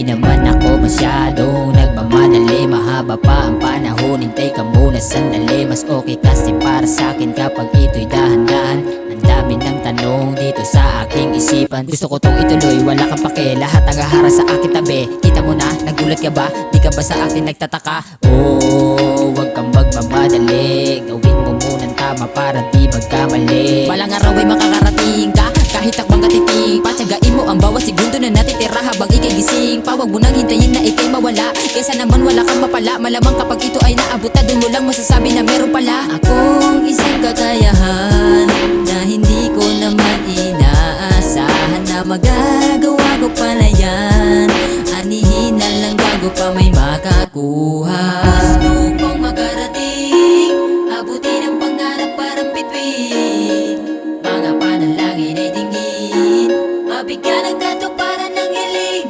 Di naman ako masyadong nagmamadali. Mahaba pa ang panahon, hintay ka muna sandali. Mas okay kasi para sa'kin kapag ito'y dahan-dahan. Ang dami ng tanong dito sa aking isipan. Gusto ko tong ituloy, wala kang pake. Lahat ang hahara sa akin tabi. Kita mo na, nagulat ka ba? Di ka ba sa akin nagtataka? Oh, wag kang magmamadali. Gawin mo munang tama para di magkamali. Balang araw ay makakarating ka, kahit takbang katiting. Patsagain mo ang bawat segundo na natitira habang ikay gising. Pawag mo nang hintayin na ikay mawala, kaysa naman wala kang mapala. Malamang kapag ito ay naabot na, dun mo lang masasabi na meron pala akong isang kakayahan na hindi ko naman inaasahan na magagawa ko pala yan. Anihin na lang bago pa may makakuha. Gusto kong makarating, abutin ang pangarap parang bituin. Mga panalangin ay dinggin, mabigyan ng katuparan ng hiling.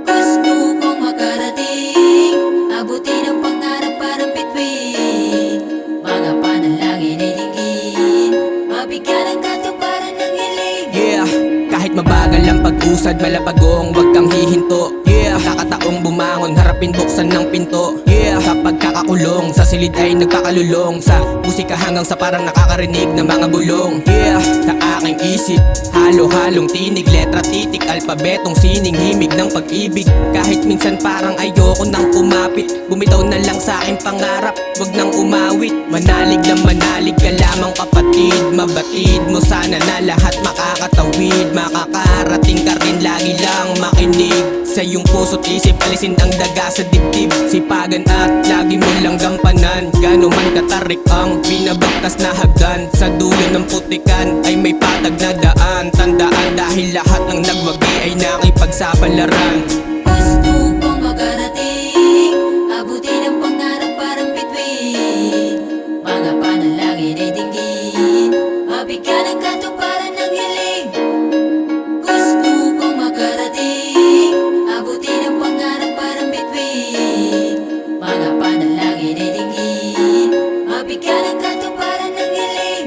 Gusto kong makarating, abutin ang pangarap parang bituin. Mga panalangin ay dinggin, mabigyan ng katuparan ng hiling. Yeah, kahit mabagal ang pag-usad, malapagong wag kang hihinto. Yeah, kakataong bumangon, harapin buksan ng pinto. Yeah, kapag kakakulong, sa silid ay nagpakalulong. Sa musika hanggang sa parang nakakarinig ng mga bulong. Yeah, sa aking isip, halo-halong tinig, letra, titik, alpabetong sining, himig ng pag-ibig. Kahit minsan parang ayoko nang kumapit, bumitaw na lang sa aking pangarap, wag nang umawit. Manalig lang manalig ka lamang kapatid, mabatid mo sana na lahat makakatawid. Makakarating ka rin, lagi lang makinig sa iyong puso't isip, alisin ang daga sa dibdib. Sipagan at lagi mo lang gampanan, gano man katarik ang binabagtas na hagdan. Sa dulo ng putikan ay may patag na daan. Tandaan dahil lahat ng nagwagi ay nakipagsapalaran. Gusto kong makarating, abutin ang pangarap parang bituin. Mga panalangin ay dinggin, mabigyan ng katuparan ng hiling. Gusto kong makarating, abutin ang pangarap parang bituin. Mga panalangin ay dinggin, mabigyan ng katuparan ng hiling.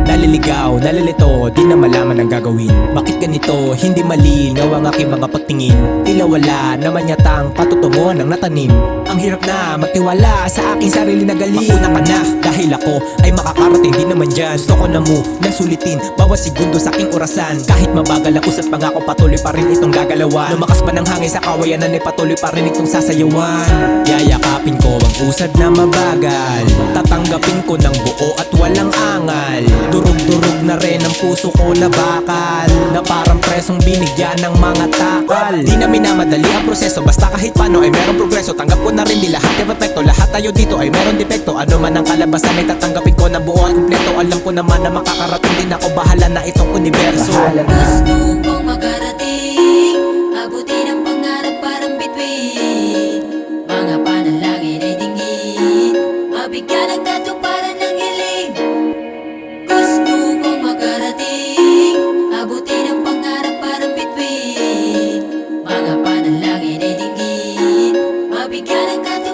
Naliligaw, nalilito, di na malaman ang gagawin. Bakit ganito, hindi malinaw ang aking mga pagtingin. Tila wala naman yatang patutungo ng natanim. Ang hirap na magtiwala sa aking sarili na galing. Mauna ka na, dahil ako ay makakarating din naman dyan. Gusto ko na mo na sulitin bawat segundo sa aking orasan. Kahit mabagal ang usat pangako, patuloy pa rin itong gagalawan. Lumakas pa ng hangin sa kawayanan ay patuloy pa rin itong sasayawan. Yayakapin ko ang usad na mabagal, tatanggapin ko ng buo at walang angal. Durog-durog na rin ang puso ko na bakal, na parang presong binigyan ng mga takal. Di na minamadali ang proseso, basta kahit paano ay merong progreso. Tanggap ko na rin di lahat ay perfecto, lahat tayo dito ay meron depekto. Ano man ang kalabasan ay tatanggapin ko ng buo at kumpleto. Alam ko naman na makakarating din ako, bahala na itong universo. Gusto kong makarating, abutin ang pangarap parang bituin. Mga panalangin ay dinggin, mabigyan ng katuparan ng hiling. Gusto kong makarating, abutin ang pangarap parang bituin. Mga panalangin ay dinggin, mabigyan ng katuparan.